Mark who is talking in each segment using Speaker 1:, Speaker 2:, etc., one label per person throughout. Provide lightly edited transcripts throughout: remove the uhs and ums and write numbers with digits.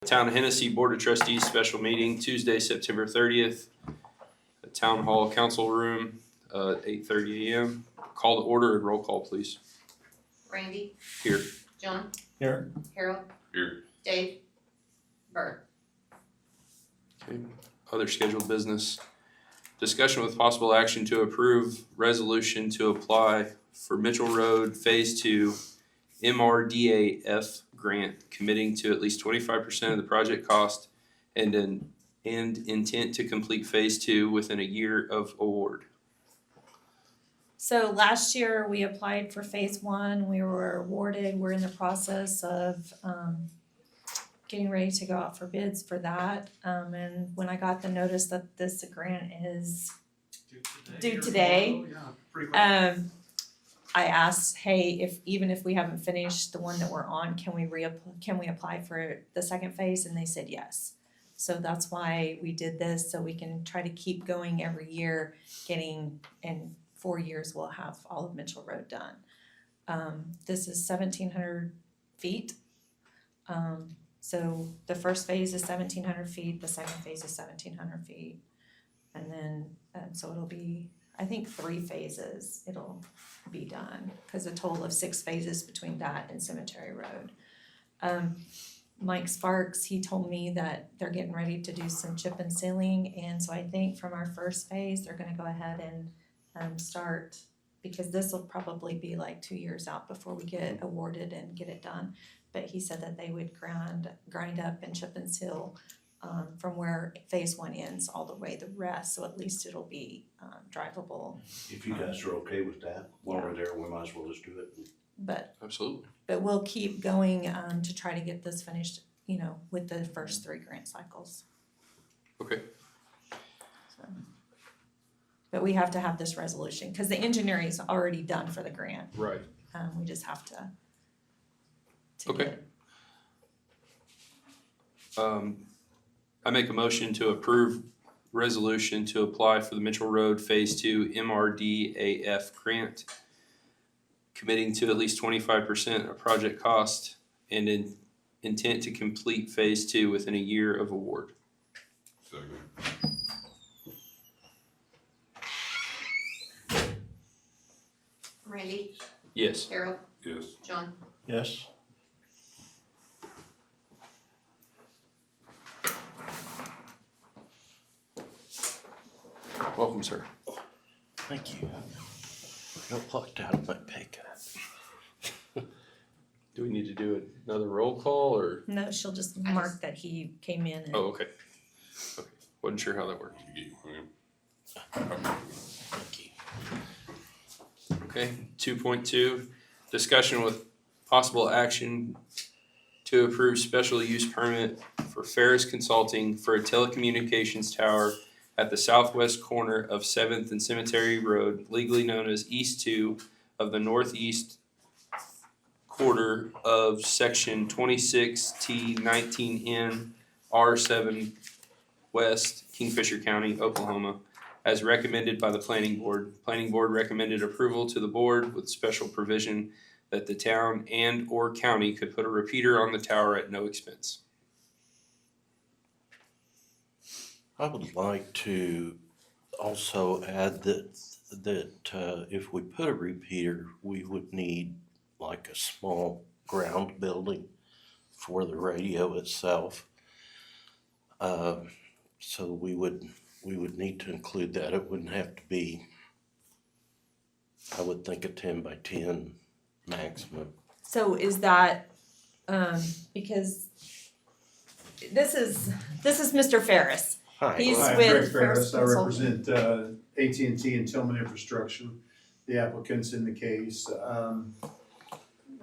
Speaker 1: Town of Hennessey Board of Trustees special meeting Tuesday, September 30th. Town Hall Council Room, 8:30 a.m. Call to order and roll call, please.
Speaker 2: Randy.
Speaker 1: Here.
Speaker 2: John.
Speaker 3: Here.
Speaker 2: Harold.
Speaker 1: Here.
Speaker 2: Dave. Bert.
Speaker 1: Okay. Other scheduled business. Discussion with possible action to approve resolution to apply for Mitchell Road Phase 2 MRDAF grant, committing to at least 25% of the project cost and intent to complete Phase 2 within a year of award.
Speaker 4: So last year we applied for phase 1, we were awarded, we're in the process of getting ready to go out for bids for that. And when I got the notice that this grant is due today, I asked, hey, even if we haven't finished the one that we're on, can we apply for the second phase? And they said yes. So that's why we did this, so we can try to keep going every year, in 4 years we'll have all of Mitchell Road done. This is 1,700 feet. So the first phase is 1,700 feet, the second phase is 1,700 feet. And then, so it'll be, I think 3 phases it'll be done, because a total of 6 phases between that and Cemetery Road. Mike Sparks, he told me that they're getting ready to do some chip and sealing, and so I think from our first phase, they're gonna go ahead and start, because this will probably be like 2 years out before we get awarded and get it done. But he said that they would grind up and chip and seal from where phase 1 ends all the way the rest, so at least it'll be drivable.
Speaker 3: If you guys are okay with that, while we're there, we might as well just do it.
Speaker 4: But
Speaker 1: Absolutely.
Speaker 4: we'll keep going to try to get this finished, with the first 3 grant cycles.
Speaker 1: Okay.
Speaker 4: So. But we have to have this resolution, because the engineering is already done for the grant.
Speaker 1: Right.
Speaker 4: We just have to
Speaker 1: Okay.
Speaker 4: get it.
Speaker 1: I make a motion to approve resolution to apply for the Mitchell Road Phase 2 MRDAF grant, committing to at least 25% of project cost and intent to complete Phase 2 within a year of award.
Speaker 5: Second.
Speaker 2: Randy.
Speaker 1: Yes.
Speaker 2: Harold.
Speaker 5: Yes.
Speaker 2: John.
Speaker 3: Yes.
Speaker 1: Welcome, sir.
Speaker 3: Thank you. Got locked out of my pay cut.
Speaker 1: Do we need to do another roll call or?
Speaker 4: No, she'll just mark that he came in and.
Speaker 1: Oh, okay. Okay. Wasn't sure how that worked.
Speaker 3: Thank you.
Speaker 1: Okay, 2.2, discussion with possible action to approve special use permit for Ferris Consulting for a telecommunications tower at the southwest corner of 7th and Cemetery Road, legally known as East 2 of the northeast quarter of Section 26T19N R7 West, Kingfisher County, Oklahoma, as recommended by the Planning Board. Planning Board recommended approval to the board with special provision that the town and or county could put a repeater on the tower at no expense.
Speaker 3: I would like to also add that if we put a repeater, we would need like a small ground building for the radio itself. So we would need to include that. It wouldn't have to be, I would think, a 10 by 10 maximum.
Speaker 4: So is that, because this is Mr. Ferris.
Speaker 3: Hi.
Speaker 4: He's
Speaker 6: Hi, I'm
Speaker 4: with
Speaker 6: Greg
Speaker 4: Ferris
Speaker 6: Ferris. I
Speaker 4: Consulting.
Speaker 6: represent AT&T and Tillman Infrastructure, the applicants in the case.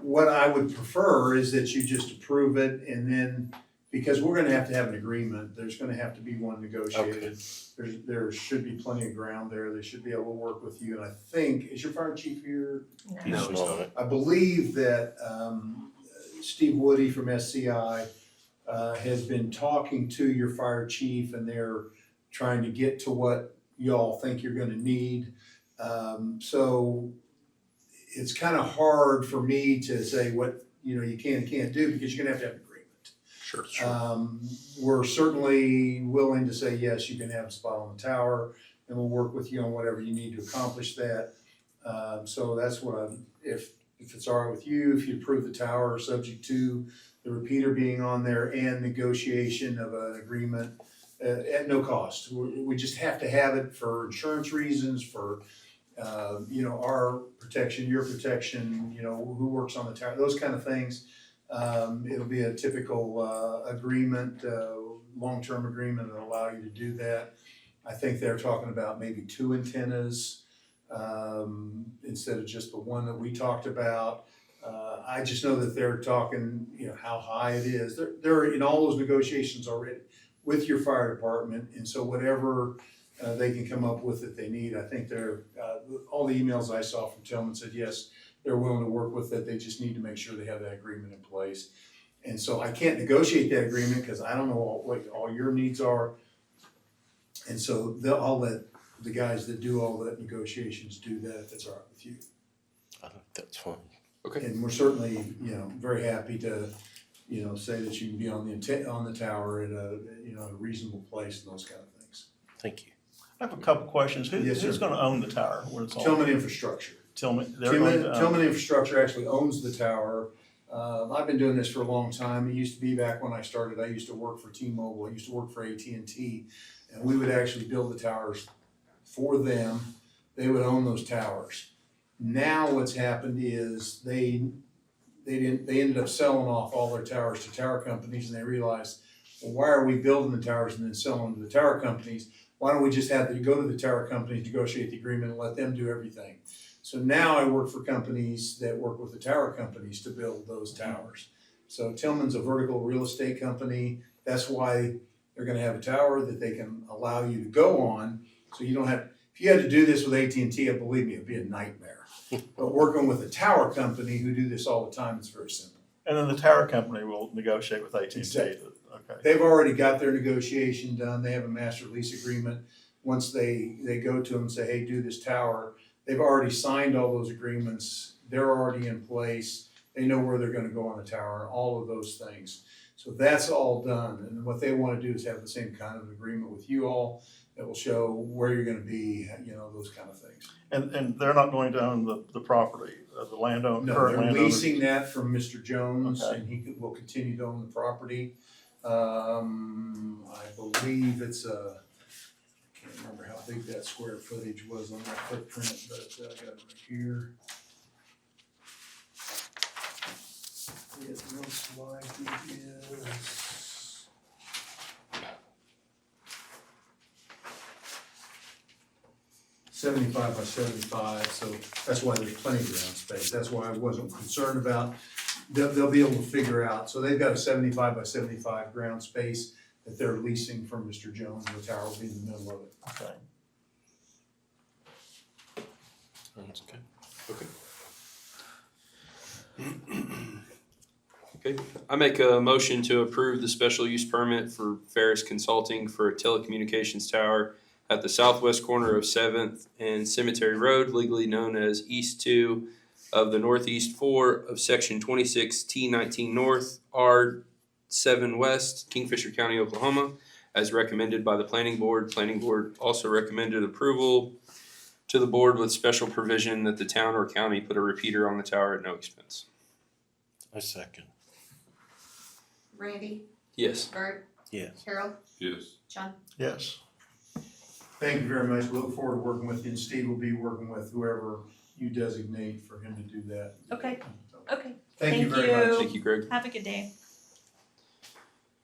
Speaker 6: What I would prefer is that you just approve it, and then, because we're gonna have to have an agreement, there's gonna have to be one negotiated. There should be plenty of ground there. They should be able to work with you, and I think, is your fire chief here?
Speaker 3: He's
Speaker 1: No, it's
Speaker 3: not.
Speaker 6: I believe that Steve Woody from SCI has been talking to your fire chief, and they're trying to get to what y'all think you're gonna need. So it's kind of hard for me to say what you can and can't do, because you're gonna have to have an agreement.
Speaker 1: Sure.
Speaker 6: We're certainly willing to say, yes, you can have a spot on the tower, and we'll work with you on whatever you need to accomplish that. So that's what if it's all right with you, if you approve the tower, subject to the repeater being on there and negotiation of an agreement at no cost. We just have to have it for insurance reasons, for our protection, your protection, who works on the tower, those kind of things. It'll be a typical agreement, long-term agreement that'll allow you to do that. I think they're talking about maybe 2 antennas instead of just the one that we talked about. I just know that they're talking, how high it is. They're in all those negotiations already with your fire department, and so whatever they can come up with that they need, I think they're, all the emails I saw from Tillman said, yes, they're willing to work with it, they just need to make sure they have that agreement in place. And so I can't negotiate that agreement because I don't know what all your needs are. And so I'll let the guys that do all the negotiations do that if it's all right with you.
Speaker 3: I think that's fine.
Speaker 1: Okay.
Speaker 6: And we're certainly, very happy to, say that you can be on the tower at a reasonable place and those kind of things.
Speaker 3: Thank you.
Speaker 7: I have a couple questions.
Speaker 6: Yes,
Speaker 7: Who's
Speaker 6: sir.
Speaker 7: gonna own the tower when it's on?
Speaker 6: Tillman Infrastructure.
Speaker 7: Tillman, they're going to own.
Speaker 6: Tillman Infrastructure actually owns the tower. I've been doing this for a long time. It used to be back when I started, I used to work for T-Mobile, I used to work for AT&T, and we would actually build the towers for them. They would own those towers. Now what's happened is they ended up selling off all their towers to tower companies, and they realized, well, why are we building the towers and then selling them to the tower companies? Why don't we just have to go to the tower companies, negotiate the agreement, and let them do everything? So now I work for companies that work with the tower companies to build those towers. So Tillman's a vertical real estate company. That's why they're gonna have a tower that they can allow you to go on. So you don't have, if you had to do this with AT&T, believe me, it'd be a nightmare. But working with a tower company who do this all the time, it's very simple.
Speaker 7: And then the tower company will negotiate with AT&T.
Speaker 6: Exactly.
Speaker 7: Okay.
Speaker 6: They've already got their negotiation done. They have a master lease agreement. Once they go to them and say, hey, do this tower, they've already signed all those agreements. They're already in place. They know where they're gonna go on the tower, all of those things. So that's all done. And what they wanna do is have the same kind of agreement with you all that will show where you're gonna be, those kind of things.
Speaker 7: And they're not going to own the property, the landowner,
Speaker 6: No,
Speaker 7: current
Speaker 6: they're
Speaker 7: landowner?
Speaker 6: leasing that from Mr. Jones,
Speaker 7: Okay.
Speaker 6: and will continue to own the property. I believe it's I can't remember how big that square footage was on that footprint, but I got it right here. It looks like it is 75 by 75, so that's why there's plenty of ground space. That's why I wasn't concerned about, they'll be able to figure out. So they've got a 75 by 75 ground space that they're leasing from Mr. Jones, and the tower will be in the middle of it.
Speaker 7: Okay.
Speaker 3: Sounds good.
Speaker 1: Okay, I make a motion to approve the special use permit for Ferris Consulting for a telecommunications tower at the southwest corner of 7th and Cemetery Road, legally known as East 2 of the Northeast 4 of Section 26 T19 North, R7 West, Kingfisher County, Oklahoma, as recommended by the Planning Board. Planning Board also recommended approval to the board with special provision that the town or county put a repeater on the tower at no expense.
Speaker 3: I second.
Speaker 2: Randy,
Speaker 1: Yes.
Speaker 2: Bert,
Speaker 3: Yes.
Speaker 2: Harold,
Speaker 5: Yes.
Speaker 2: John.
Speaker 7: Yes.
Speaker 6: Thank you very much. We look forward to working with you, and Steve will be working with whoever you designate for him to do that.
Speaker 4: Okay.
Speaker 6: So,
Speaker 4: Okay,
Speaker 6: thank you
Speaker 4: Thank
Speaker 6: very
Speaker 4: you.
Speaker 6: much.
Speaker 1: Thank you, Greg.
Speaker 4: have a good day.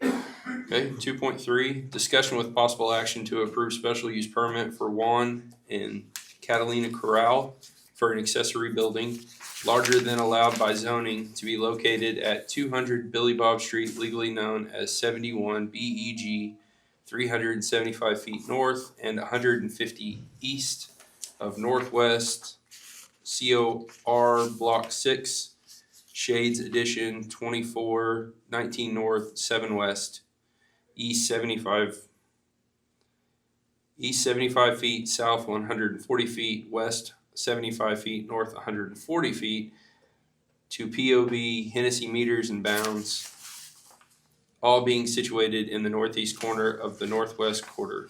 Speaker 1: Okay, 2.3, discussion with possible action to approve special use permit for Juan and Catalina Corral for an accessory building larger than allowed by zoning to be located at 200 Billy Bob Street, legally known as 71 BEG, 375 feet north and 150 east of Northwest COR Block 6, Shades Edition, 2419 North, 7 West, East 75 feet, south 140 feet, west 75 feet, north 140 feet, to POB Hennessey meters and bounds all being situated in the northeast corner of the northwest quarter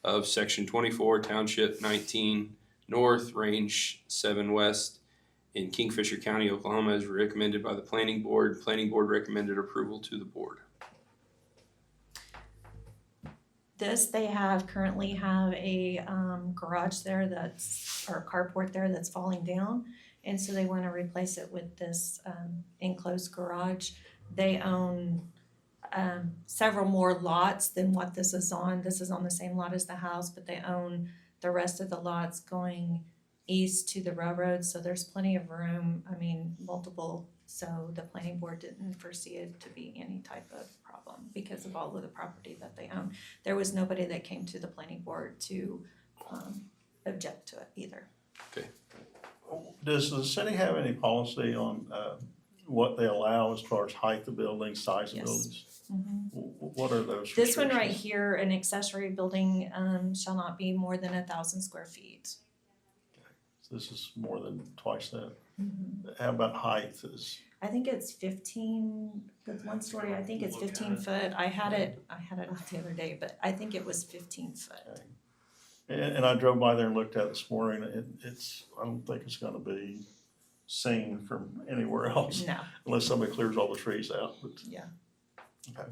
Speaker 1: of Section 24, Township 19 North, Range 7 West in Kingfisher County, Oklahoma, as recommended by the Planning Board. Planning Board recommended approval to the board.
Speaker 4: This, they currently have a garage there or carport there that's falling down. And so they wanna replace it with this enclosed garage. They own several more lots than what this is on. This is on the same lot as the house, but they own the rest of the lots going east to the railroad, so there's plenty of room, multiple. So the planning board didn't foresee it to be any type of problem because of all of the property that they own. There was nobody that came to the planning board to object to it either.
Speaker 7: Does the city have any policy on what they allow as far as height of buildings, size of
Speaker 4: Yes.
Speaker 7: buildings?
Speaker 4: Mhm.
Speaker 7: What are those
Speaker 4: This one right
Speaker 7: restrictions?
Speaker 4: here, an accessory building shall not be more than 1,000 square feet.
Speaker 7: This is more than twice that. How about height is,
Speaker 4: I think it's 15, with one story, I think it's 15 foot. I had it out the other day, but I think it was 15 foot.
Speaker 7: and I drove by there and looked at it this morning, I don't think it's gonna be seen from anywhere else
Speaker 4: No,
Speaker 7: unless somebody clears all the trees out, but,
Speaker 4: yeah.
Speaker 7: okay.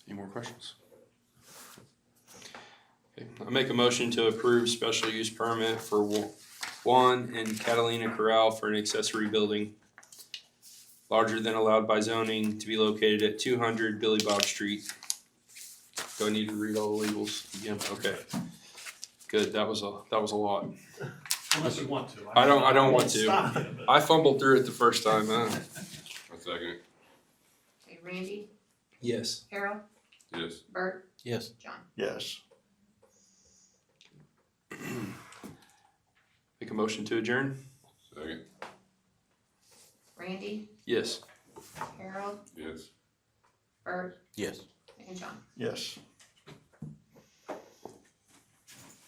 Speaker 1: Any more questions? Okay, I make a motion to approve special use permit for Juan and Catalina Corral for an accessory building larger than allowed by zoning to be located at 200 Billy Bob Street. Do I need to read all the legals again? Okay. Good, that was a lot.
Speaker 8: Unless you want to.
Speaker 1: I don't want to.
Speaker 8: Stop you, but-
Speaker 1: I fumbled through it the first time, huh?
Speaker 5: A second.
Speaker 2: Okay, Randy,
Speaker 1: Yes.
Speaker 2: Harold,
Speaker 5: Yes.
Speaker 2: Bert,
Speaker 3: Yes.
Speaker 2: John.
Speaker 7: Yes.
Speaker 1: Make a motion to adjourn?
Speaker 5: Second.
Speaker 2: Randy,
Speaker 1: Yes.
Speaker 2: Harold,
Speaker 5: Yes.
Speaker 2: Bert,
Speaker 3: Yes.
Speaker 2: and John.
Speaker 7: Yes.